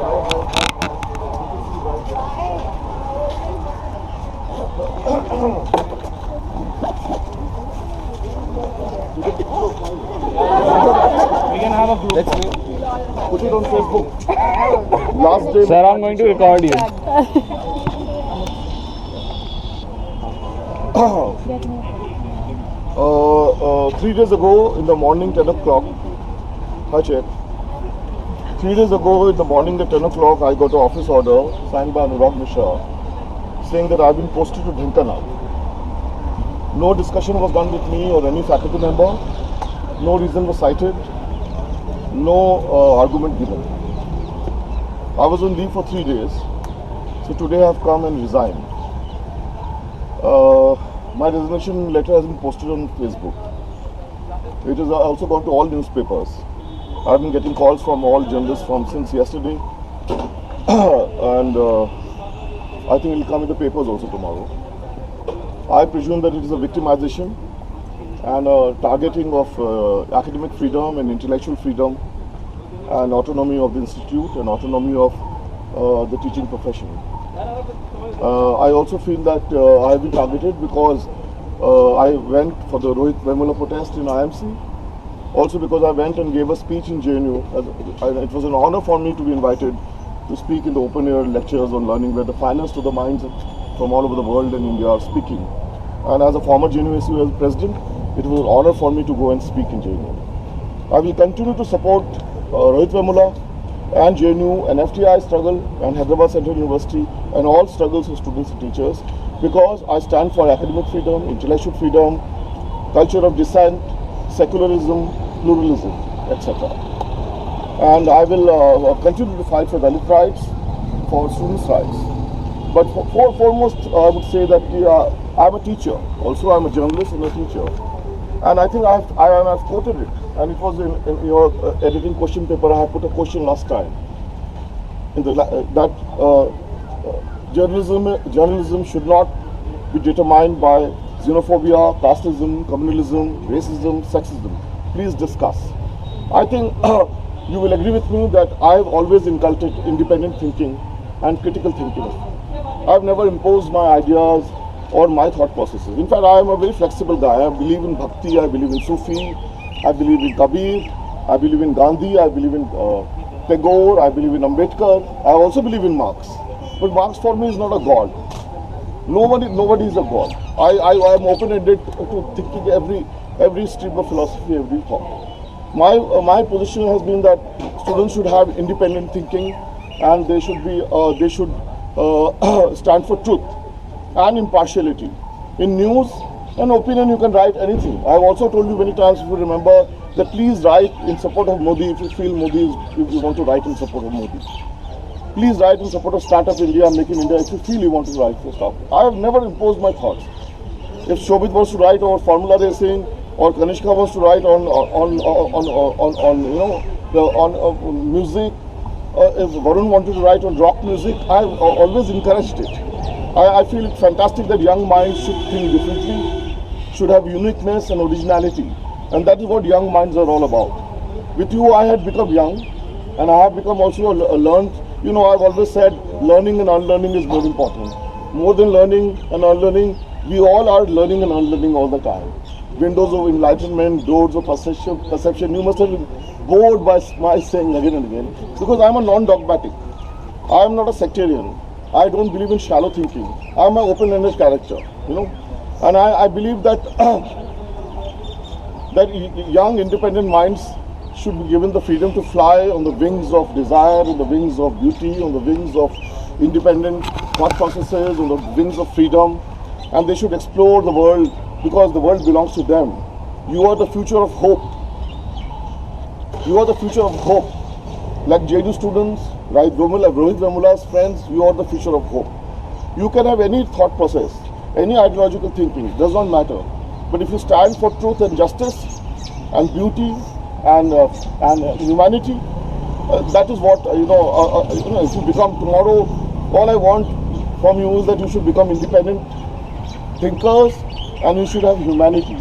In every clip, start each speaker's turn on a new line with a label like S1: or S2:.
S1: We can have a group.
S2: Let's put it on Facebook. Last day.
S1: Sir, I'm going to record you.
S2: 3 days ago in the morning, 10 o'clock. Hi, check. 3 days ago in the morning at 10 o'clock, I got an office order signed by Anurag Mishra saying that I've been posted to Dhinkana. No discussion was done with me or any faculty member. No reason was cited. No argument given. I was on leave for 3 days. So today I have come and resigned. My resignation letter has been posted on Facebook. It has also gone to all newspapers. I've been getting calls from all journalists since yesterday. And I think it will come in the papers also tomorrow. I presume that it is a victimization and a targeting of academic freedom and intellectual freedom and autonomy of the institute and autonomy of the teaching profession. I also feel that I have been targeted because I went for the Rohit Vemula protest in IMC. Also because I went and gave a speech in JNU. It was an honor for me to be invited to speak in the open air lectures on learning where the finest of the minds from all over the world and India are speaking. And as a former JNU SU president, it was an honor for me to go and speak in JNU. I will continue to support Rohit Vemula and JNU and FTI struggle and Hyderabad Central University and all struggles of students and teachers because I stand for academic freedom, intellectual freedom, culture of dissent, secularism, pluralism, etc. And I will continue to fight for Dalit rights, for students' rights. But foremost, I would say that I'm a teacher. Also, I'm a journalist and a teacher. And I think I've quoted it. And it was in your editing question paper. I had put a question last time. Journalism should not be determined by xenophobia, casteism, communalism, racism, sexism. Please discuss. I think you will agree with me that I've always inculcated independent thinking and critical thinking. I've never imposed my ideas or my thought processes. In fact, I am a very flexible guy. I believe in Bhakti, I believe in Sufi, I believe in Kabir, I believe in Gandhi, I believe in Tagore, I believe in Ambedkar, I also believe in Marx. But Marx for me is not a god. Nobody is a god. I am open-ended to thinking every stream of philosophy, every thought. My position has been that students should have independent thinking and they should stand for truth and impartiality. In news and opinion, you can write anything. I have also told you many times, if you remember, that please write in support of Modi if you feel if you want to write in support of Modi. Please write in support of Startup India and Make in India if you feel you want to write for stuff. I have never imposed my thoughts. If Shobit wants to write on formula racing or Kanishka wants to write on music, if Varun wanted to write on rock music, I have always encouraged it. I feel it's fantastic that young minds should think differently, should have uniqueness and originality. And that is what young minds are all about. With you, I had become young and I have become also learned. You know, I've always said learning and unlearning is more important. More than learning and unlearning, we all are learning and unlearning all the time. Windows of enlightenment, doors of perception. You must have been bored by my saying again and again. Because I'm a non-dogmatic. I'm not a sectarian. I don't believe in shallow thinking. I'm an open-ended character, you know. And I believe that that young independent minds should be given the freedom to fly on the wings of desire, on the wings of beauty, on the wings of independent thought processes, on the wings of freedom. And they should explore the world because the world belongs to them. You are the future of hope. You are the future of hope. Like JNU students, like Rohit Vemula's friends, you are the future of hope. You can have any thought process, any ideological thinking, it does not matter. But if you stand for truth and justice and beauty and humanity, that is what, if you become tomorrow, all I want from you is that you should become independent thinkers and you should have humanity.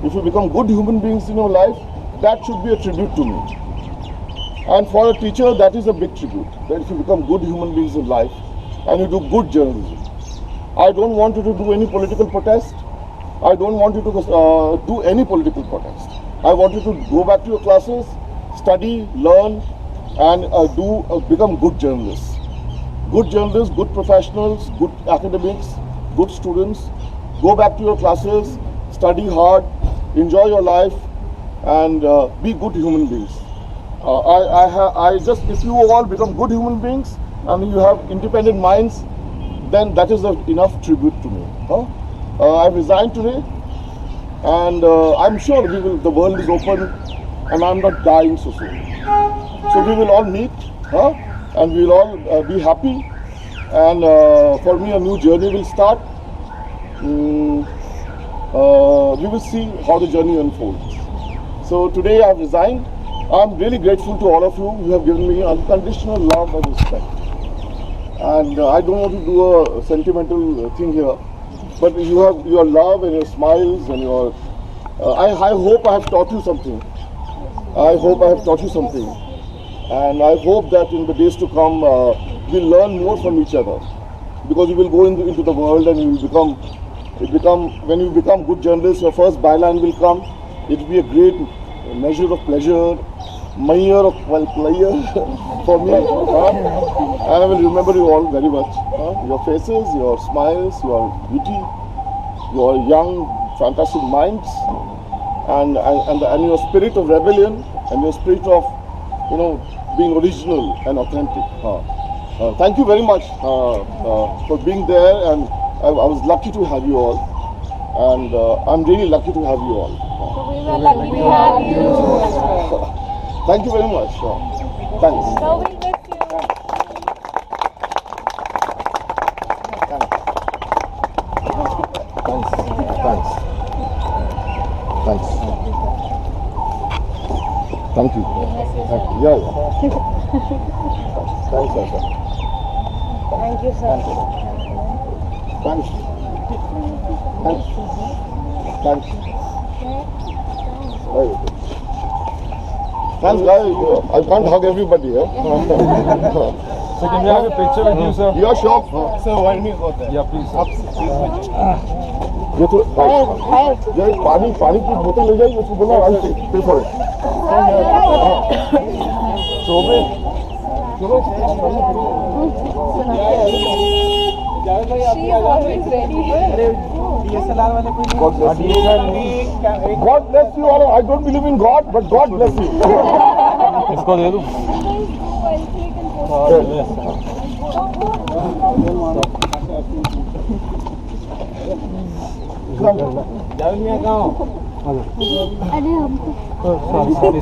S2: If you become good human beings in your life, that should be a tribute to me. And for a teacher, that is a big tribute. That if you become good human beings in life and you do good journalism. I don't want you to do any political protest. I don't want you to do any political protest. I want you to go back to your classes, study, learn, and become good journalists. Good journalists, good professionals, good academics, good students. Go back to your classes, study hard, enjoy your life, and be good human beings. If you all become good human beings and you have independent minds, then that is enough tribute to me. I've resigned today, and I'm sure the world is open, and I'm not dying so soon. So we will all meet, and we will all be happy, and for me a new journey will start. We will see how the journey unfolds. So today I've resigned. I'm really grateful to all of you. You have given me unconditional love and respect. And I don't want to do a sentimental thing here, but you have your love and your smiles and your. I hope I have taught you something. I hope I have taught you something, and I hope that in the days to come we'll learn more from each other, because you will go into the world and you will when you become good journalists, your first byline will come. It will be a great measure of pleasure, measure of pleasure for me, and I will remember you all very much. Your faces, your smiles, your beauty, your young, fantastic minds, and your spirit of rebellion and your spirit of, being original and authentic. Thank you very much for being there, and I was lucky to have you all, and I'm really lucky to have you all.
S3: We were lucky to have you.
S2: Thank you very much. Thanks.
S3: So we miss you.
S2: Thanks. Thank you. Yeah. Thanks, Asha.
S3: Thank you, sir.
S2: Thanks. Thanks, guys. I can't hug everybody.
S1: So can we have a picture with you, sir?
S2: Yeah, sure.
S1: Sir, why don't you go there? Yeah, please.
S2: ये तो ये पानी की बोतल ले जाइए, उसको बोलना I'll pay for it. So
S3: She is always ready.
S2: God bless you all. I don't believe in God, but God bless you.
S1: इसको दे दूँ?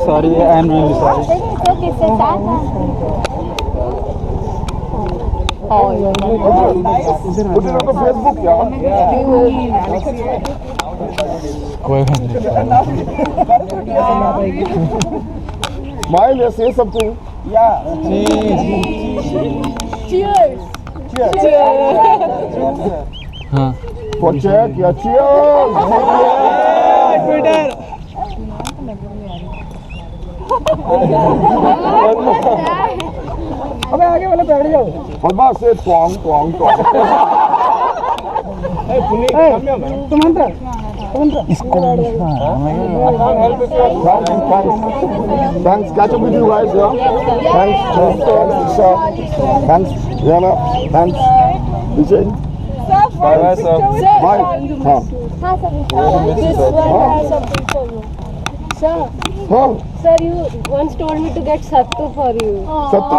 S1: Sorry, I'm really sorry.
S3: किससे साथ
S2: Put it on the Facebook, yeah. Smile, yeah, say something.
S1: Yeah.
S3: Cheers.
S2: For check, yeah, cheers.
S1: अबे आगे वाले बैठ जाओ.
S2: Padma say twang.
S1: Hey, Puneet, come here, man.
S2: Thanks. Catch up with you guys, yeah. Thanks, Isha. Thanks, Rihanna. Thanks, Vijay.
S1: Bye, sir.
S2: Bye.
S3: This one has something for you. Sir, you once told me to get sattu for you.
S2: Sattu.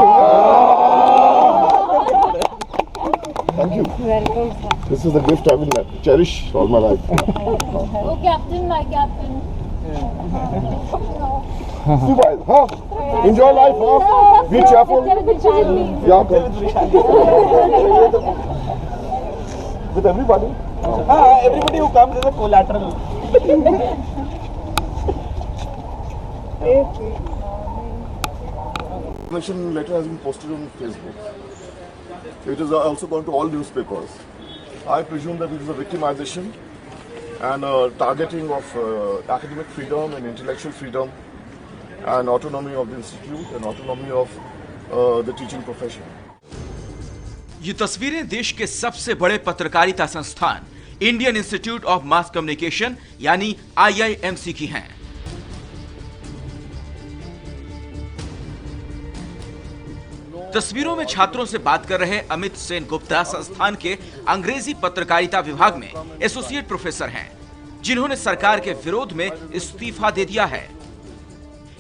S2: Thank you.
S3: Welcome, sir.
S2: This is the gift I will cherish all my life.
S3: Oh, Captain, my Captain.
S2: Super, enjoy life, Be cheerful. Yeah, okay. With everybody.
S1: Everybody who comes is a collateral.
S2: Information letter has been posted on Facebook. It is also gone to all newspapers. I presume that it is a victimization and targeting of academic freedom and intellectual freedom and autonomy of the institute and autonomy of the teaching profession.
S4: ये तस्वीरें देश के सबसे बड़े पत्रकारिता संस्थान Indian institute of mass communication यानी IIMC की हैं। तस्वीरों में छात्रों से बात कर रहे अमित सेन गुप्ता संस्थान के अंग्रेजी पत्रकारिता विभाग में एसोसिएट प्रोफेसर हैं, जिन्होंने सरकार के विरोध में इस्तीफा दे दिया है।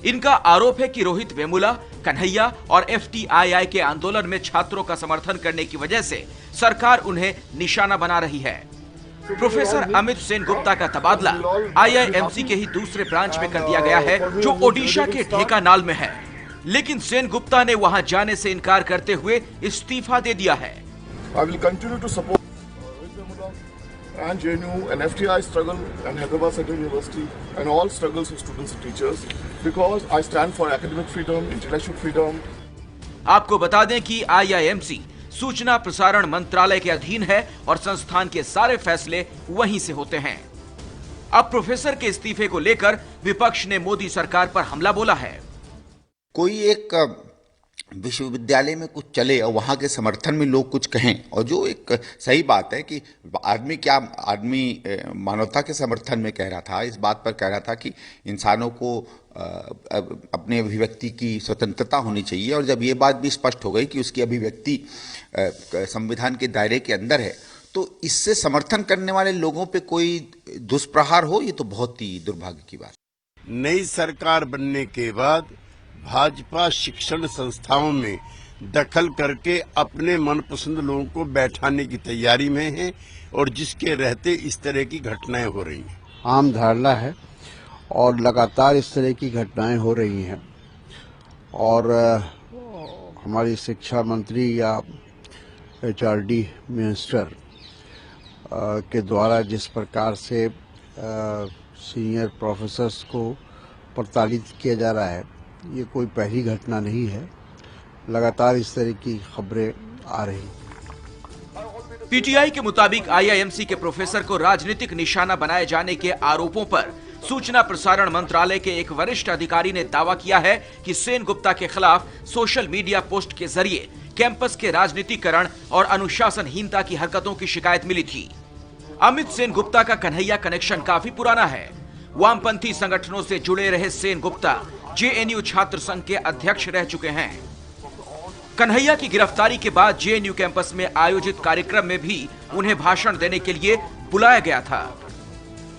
S4: इनका आरोप है कि रोहित वेमुला, कन्हैया और FTII के आंदोलन में छात्रों का समर्थन करने की वजह से सरकार उन्हें निशाना बना रही है। प्रोफेसर अमित सेन गुप्ता का तबादला IIMC के ही दूसरे ब्रांच में कर दिया गया है, जो ओडिशा के ढेंकानाल में है। लेकिन सेन गुप्ता ने वहां जाने से इनकार करते हुए इस्तीफा दे दिया है।
S2: I will continue to support and JNU and FTI struggle and Hyderabad Central University and all struggles of students and teachers because I stand for academic freedom, intellectual freedom.
S4: आपको बता दें कि IIMC सूचना प्रसारण मंत्रालय के अधीन है और संस्थान के सारे फैसले वहीं से होते हैं। अब प्रोफेसर के इस्तीफे को लेकर विपक्ष ने मोदी सरकार पर हमला बोला है।
S5: कोई एक विश्वविद्यालय में कुछ चले और वहाँ के समर्थन में लोग कुछ कहें, और जो एक सही बात है कि आदमी मानवता के समर्थन में कह रहा था, इस बात पर कह रहा था कि इंसानों को अपने अभिव्यक्ति की स्वतंत्रता होनी चाहिए, और जब ये बात भी स्पष्ट हो गई कि उसकी अभिव्यक्ति संविधान के दायरे के अंदर है, तो इससे समर्थन करने वाले लोगों पे कोई दुष्प्रहार हो, ये तो बहुत ही दुर्भाग्य की बात।
S6: नई सरकार बनने के बाद भाजपा शिक्षण संस्थाओं में दखल करके अपने मनपसंद लोगों को बैठाने की तैयारी में है, और जिसके रहते इस तरह की घटनाएं हो रही हैं।
S7: आम धारणा है और लगातार इस तरह की घटनाएं हो रही हैं, और हमारी शिक्षा मंत्री या HRD मिनिस्टर के द्वारा जिस प्रकार से सीनियर प्रोफेसर्स को प्रताड़ित किया जा रहा है, ये कोई पहली घटना नहीं है। लगातार इस तरह की खबरें आ रही।
S4: PTI के मुताबिक IIMC के प्रोफेसर को राजनीतिक निशाना बनाए जाने के आरोपों पर सूचना प्रसारण मंत्रालय के एक वरिष्ठ अधिकारी ने दावा किया है कि सेन गुप्ता के खिलाफ सोशल मीडिया पोस्ट के जरिए कैंपस के राजनीतिकरण और अनुशासनहीनता की हरकतों की शिकायत मिली थी। अमित सेन गुप्ता का कन्हैया कनेक्शन काफी पुराना है। वामपंथी संगठनों से जुड़े रहे सेन गुप्ता JNU छात्र संघ के अध्यक्ष रह चुके हैं। कन्हैया की गिरफ्तारी के बाद JNU कैंपस में आयोजित कार्यक्रम में भी उन्हें भाषण देने के लिए बुलाया गया था।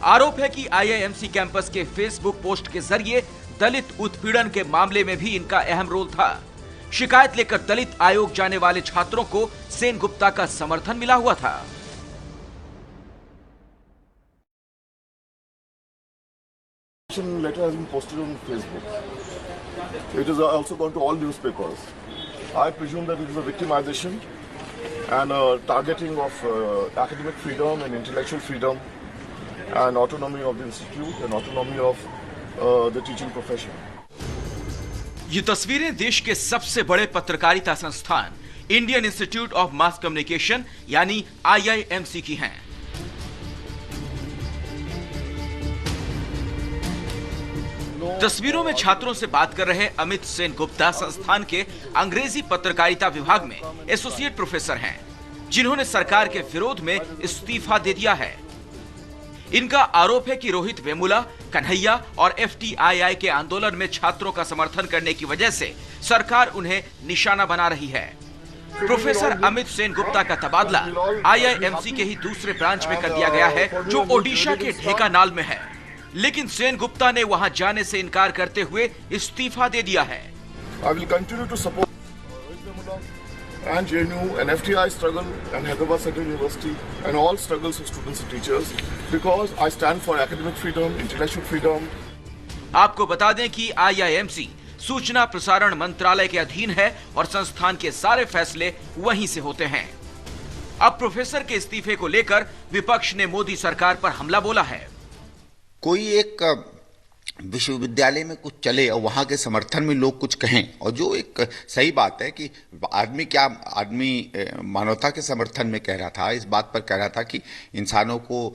S4: आरोप है कि IIMC कैंपस के फेसबुक पोस्ट के जरिए दलित उत्पीड़न के मामले में भी इनका अहम रोल था। शिकायत लेकर दलित आयोग जाने वाले छात्रों को सेन गुप्ता का समर्थन मिला हुआ था।
S2: Letter has been posted on Facebook. It is also gone to all newspapers. I presume that it is a victimization and a targeting of academic freedom and intellectual freedom and autonomy of the institute and autonomy of the teaching profession.
S4: ये तस्वीरें देश के सबसे बड़े पत्रकारिता संस्थान Indian institute of mass communication यानी IIMC की हैं। तस्वीरों में छात्रों से बात कर रहे अमित सेन गुप्ता संस्थान के अंग्रेजी पत्रकारिता विभाग में एसोसिएट प्रोफेसर हैं, जिन्होंने सरकार के विरोध में इस्तीफा दे दिया है। इनका आरोप है कि रोहित वेमुला, कन्हैया और FTII के आंदोलन में छात्रों का समर्थन करने की वजह से सरकार उन्हें निशाना बना रही है। प्रोफेसर अमित सेन गुप्ता का तबादला IIMC के ही दूसरे ब्रांच में कर दिया गया है, जो ओडिशा के ढेंकानाल में है। लेकिन सेन गुप्ता ने वहां जाने से इनकार करते हुए इस्तीफा दे दिया है।
S2: I will continue to support and JNU and FTI struggle and Hyderabad Central University and all struggles of students and teachers because I stand for academic freedom, intellectual freedom.
S4: आपको बता दें कि IIMC सूचना प्रसारण मंत्रालय के अधीन है और संस्थान के सारे फैसले वहीं से होते हैं। अब प्रोफेसर के इस्तीफे को लेकर विपक्ष ने मोदी सरकार पर हमला बोला है।
S5: कोई एक विश्वविद्यालय में कुछ चले और वहाँ के समर्थन में लोग कुछ कहें, और जो एक सही बात है कि आदमी मानवता के समर्थन में कह रहा था, इस बात पर कह रहा था कि इंसानों को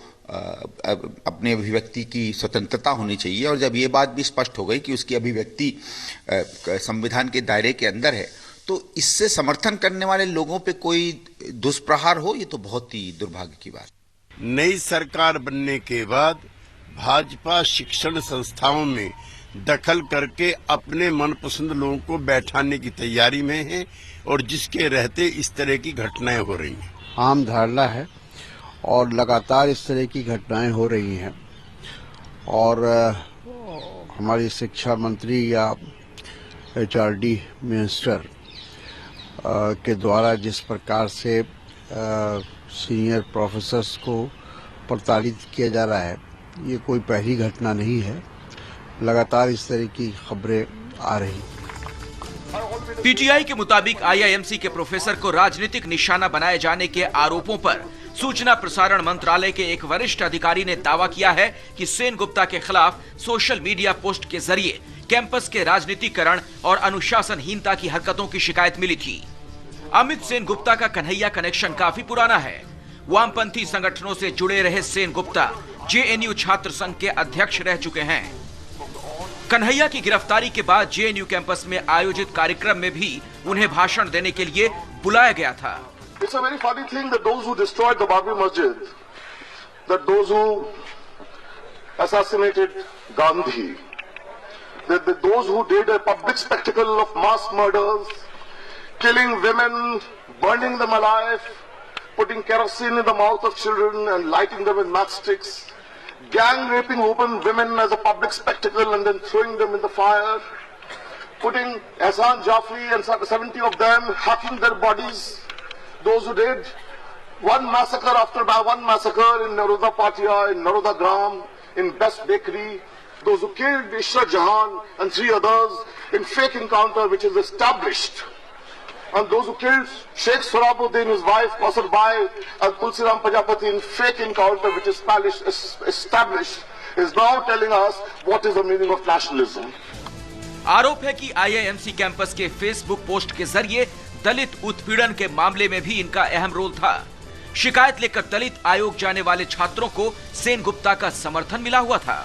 S5: अपने अभिव्यक्ति की स्वतंत्रता होनी चाहिए, और जब ये बात भी स्पष्ट हो गई कि उसकी अभिव्यक्ति संविधान के दायरे के अंदर है, तो इससे समर्थन करने वाले लोगों पे कोई दुष्प्रहार हो, ये तो बहुत ही दुर्भाग्य की बात।
S6: नई सरकार बनने के बाद भाजपा शिक्षण संस्थाओं में दखल करके अपने मनपसंद लोगों को बैठाने की तैयारी में है, और जिसके रहते इस तरह की घटनाएं हो रही हैं।
S7: आम धारणा है और लगातार इस तरह की घटनाएं हो रही हैं, और हमारी शिक्षा मंत्री या HRD मिनिस्टर के द्वारा जिस प्रकार से सीनियर प्रोफेसर्स को प्रताड़ित किया जा रहा है, ये कोई पहली घटना नहीं है। लगातार इस तरह की खबरें आ रही।
S4: पीटीआई के मुताबिक IIMC के प्रोफेसर को राजनीतिक निशाना बनाए जाने के आरोपों पर सूचना प्रसारण मंत्रालय के एक वरिष्ठ अधिकारी ने दावा किया है कि सेन गुप्ता के खिलाफ सोशल मीडिया पोस्ट के जरिए कैंपस के राजनीतिकरण और अनुशासनहीनता की हरकतों की शिकायत मिली थी। अमित सेन गुप्ता का कन्हैया कनेक्शन काफी पुराना है। वामपंथी संगठनों से जुड़े रहे सेन गुप्ता JNU छात्र संघ के अध्यक्ष रह चुके हैं। कन्हैया की गिरफ्तारी के बाद JNU कैंपस में आयोजित कार्यक्रम में भी उन्हें भाषण देने के लिए बुलाया गया था।
S2: It's a very funny thing that those who destroyed the Babri Masjid, that those who assassinated Gandhi, that those who did a public spectacle of mass murders, killing women, burning them alive, putting kerosene in the mouth of children and lighting them with matchsticks, gang raping women as a public spectacle and then throwing them in the fire, putting Ehsan Jafri and 70 of them, hacking their bodies. Those who did one massacre after one massacre in Naroda Patia, in Naroda Gram, in Best Bakery, those who killed Ishra Jahan and 3 others in fake encounter which is established, and those who killed Sheikh Sorabuddin, his wife Kausar Bai, and Tulsiram Prajapati in fake encounter which is established, is now telling us what is the meaning of nationalism.
S4: आरोप है कि IIMC campus के Facebook post के जरिए दलित उत्पीड़न के मामले में भी इनका अहम रोल था। शिकायत लेकर दलित आयोग जाने वाले छात्रों को सेन गुप्ता का समर्थन मिला हुआ था।